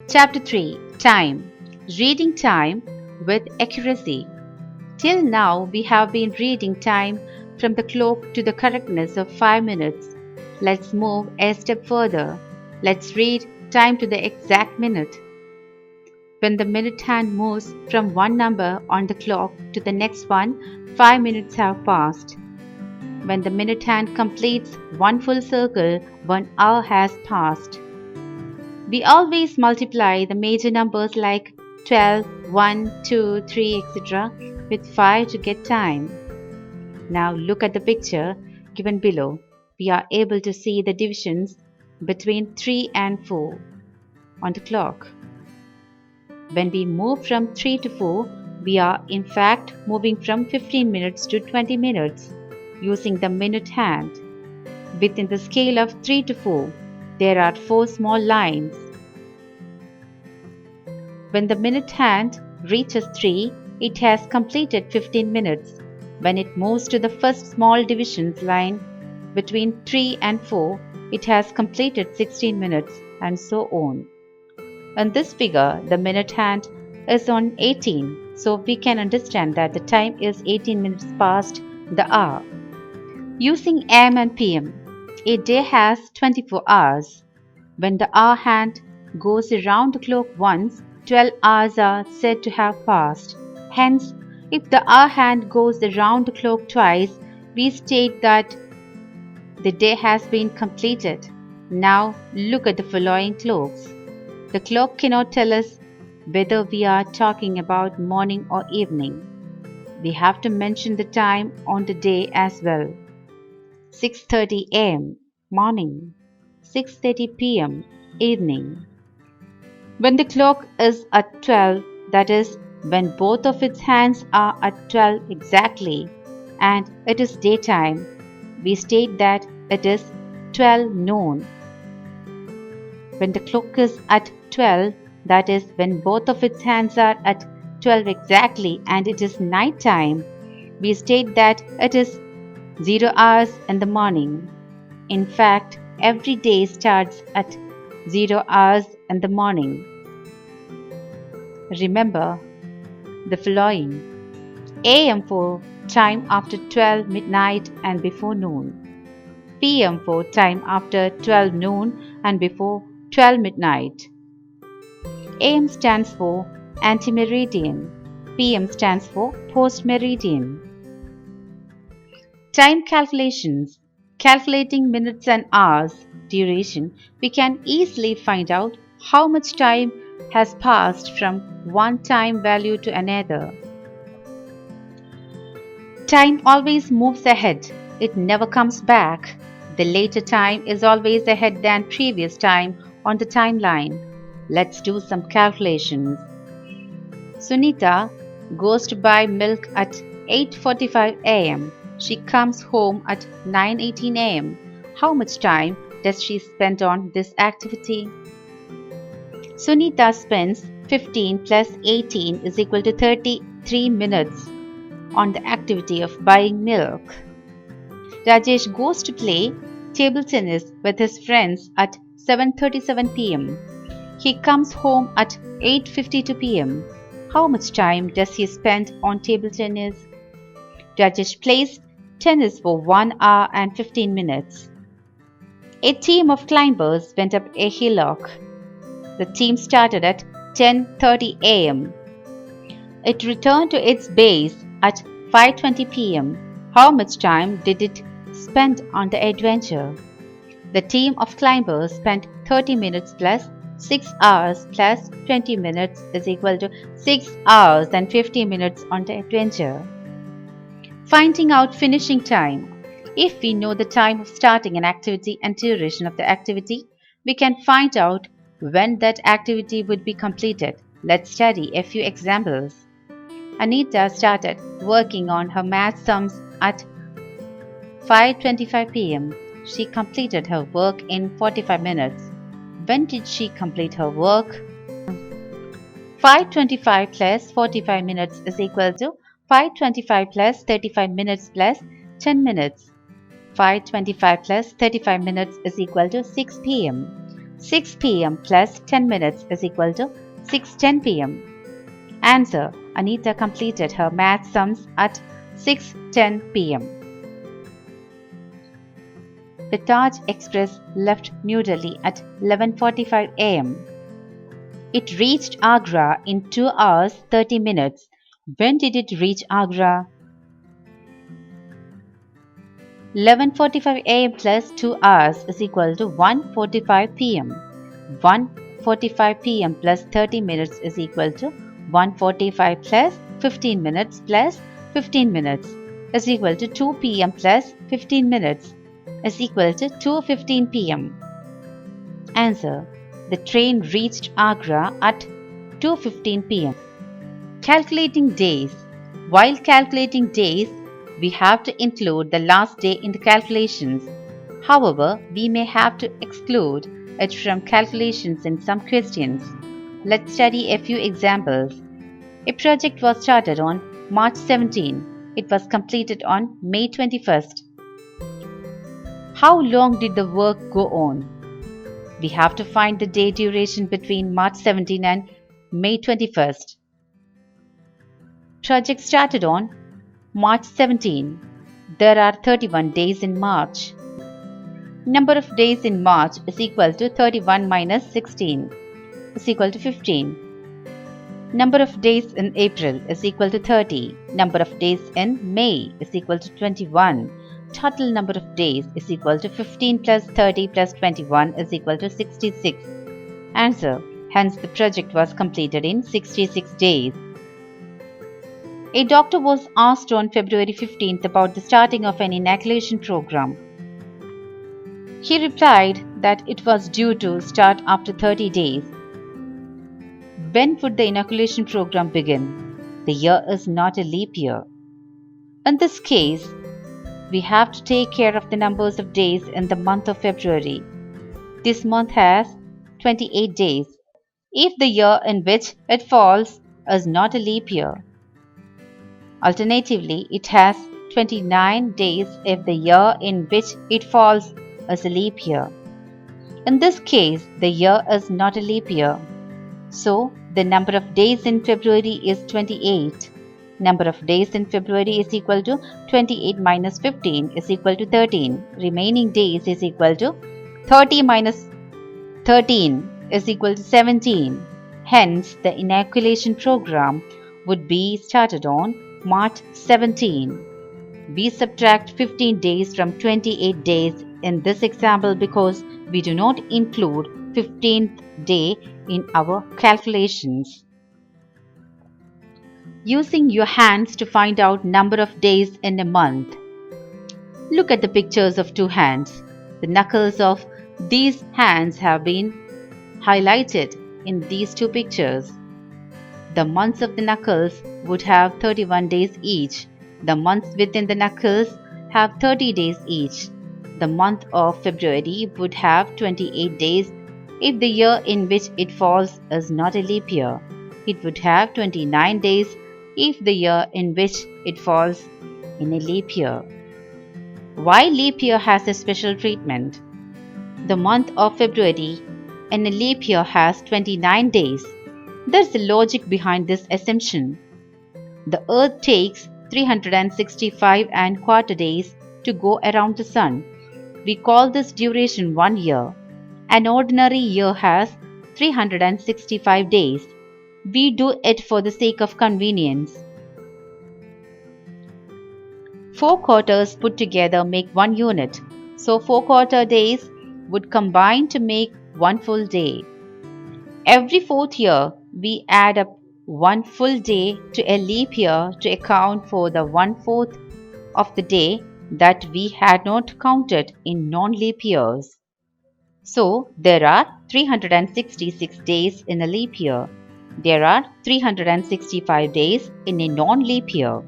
Chapter 3 Time Reading Time with Accuracy. Till now, we have been reading time from the clock to the correctness of 5 minutes. Let's move a step further. Let's read time to the exact minute. When the minute hand moves from one number on the clock to the next one, 5 minutes have passed. When the minute hand completes one full circle, 1 hour has passed. We always multiply the major numbers like 12, 1, 2, 3, etc. with 5 to get time. Now look at the picture given below. We are able to see the divisions between 3 and 4 on the clock. When we move from 3 to 4, we are in fact moving from 15 minutes to 20 minutes using the minute hand. Within the scale of 3 to 4, there are 4 small lines. When the minute hand reaches 3, it has completed 15 minutes. When it moves to the first small divisions line between 3 and 4, it has completed 16 minutes, and so on. In this figure, the minute hand is on 18, so we can understand that the time is 18 minutes past the hour. Using AM and PM, a day has 24 hours. When the hour hand goes around the clock once, 12 hours are said to have passed. Hence, if the hour hand goes around the clock twice, we state that the day has been completed. Now, look at the following clocks. The clock cannot tell us whether we are talking about morning or evening. We have to mention the time on the day as well. 6:30 a.m. morning, 6:30 p.m. evening. When the clock is at 12, that is, when both of its hands are at 12 exactly, and it is daytime, we state that it is 12 noon. When the clock is at 12, that is, when both of its hands are at 12 exactly and it is night time, we state that it is 0 hours in the morning. In fact, every day starts at 0 hours in the morning. Remember the following: AM for time after 12 midnight and before noon. PM for time after 12 noon and before 12 midnight. AM stands for anti-meridian. PM stands for post-meridian. Time calculations. Calculating minutes and hours duration, we can easily find out how much time has passed from one time value to another. Time always moves ahead. It never comes back. The later time is always ahead than previous time on the timeline. Let's do some calculations. Sunita goes to buy milk at 8:45 a.m. She comes home at 9:18 a.m. How much time does she spend on this activity? Sunita spends 15 plus 18 is equal to 33 minutes on the activity of buying milk. Rajesh goes to play table tennis with his friends at 7:37 p.m. He comes home at 8:52 p.m. How much time does he spend on table tennis? Rajesh plays tennis for 1 hour and 15 minutes. A team of climbers went up a hillock. The team started at 10:30 a.m. It returned to its base at 5:20 p.m. How much time did it spend on the adventure? The team of climbers spent 30 minutes plus 6 hours plus 20 minutes is equal to 6 hours and 50 minutes on the adventure. Finding out finishing time. If we know the time of starting an activity and duration of the activity, we can find out when that activity would be completed. Let's study a few examples. Anita started working on her math sums at 5:25 p.m. She completed her work in 45 minutes. When did she complete her work? 5:25 plus 45 minutes is equal to 5:25 plus 35 minutes plus 10 minutes. 5:25 plus 35 minutes is equal to 6 p.m. 6 p.m. plus 10 minutes is equal to 6:10 p.m. Answer. Anita completed her math sums at 6:10 p.m. The Taj Express left New Delhi at 11:45 a.m. It reached Agra in 2 hours 30 minutes. When did it reach Agra? 11:45 a.m. plus 2 hours is equal to 1:45 p.m. 1:45 p.m. plus 30 minutes is equal to 1:45 plus 15 minutes plus 15 minutes is equal to 2 p.m. plus 15 minutes is equal to 2:15 p.m. Answer. The train reached Agra at 2:15 p.m. Calculating days. While calculating days, we have to include the last day in the calculations. However, we may have to exclude it from calculations in some questions. Let's study a few examples. A project was started on March 17. It was completed on May 21st. How long did the work go on? We have to find the day duration between March 17 and May 21st. Project started on March 17. There are 31 days in March. Number of days in March is equal to 31 minus 16 is equal to 15. Number of days in April is equal to 30. Number of days in May is equal to 21. Total number of days is equal to 15 plus 30 plus 21 is equal to 66. Answer. Hence the project was completed in 66 days. A doctor was asked on February 15th about the starting of an inoculation program. He replied that it was due to start after 30 days. When would the inoculation program begin? The year is not a leap year. In this case, we have to take care of the numbers of days in the month of February. This month has 28 days. If the year in which it falls is not a leap year, alternatively, it has 29 days if the year in which it falls is a leap year. In this case, the year is not a leap year. So, the number of days in February is 28. Number of days in February is equal to 28 minus 15 is equal to 13. Remaining days is equal to 30 minus 13 is equal to 17. Hence, the inoculation program would be started on March 17. We subtract 15 days from 28 days in this example because we do not include 15th day in our calculations. Using your hands to find out number of days in a month. Look at the pictures of two hands. The knuckles of these hands have been highlighted in these two pictures. The months of the knuckles would have 31 days each. The months within the knuckles have 30 days each. The month of February would have 28 days if the year in which it falls is not a leap year. It would have 29 days if the year in which it falls in a leap year. Why leap year has a special treatment? The month of February in a leap year has 29 days. There's a logic behind this assumption. The Earth takes 365 and quarter days to go around the Sun. We call this duration 1 year. An ordinary year has 365 days. We do it for the sake of convenience. 4 quarters put together make 1 unit. So 4 quarter days would combine to make 1 full day. Every 4th year, we add up 1 full day to a leap year to account for the 1/4 of the day that we had not counted in non-leap years. So, there are 366 days in a leap year. There are 365 days in a non-leap year.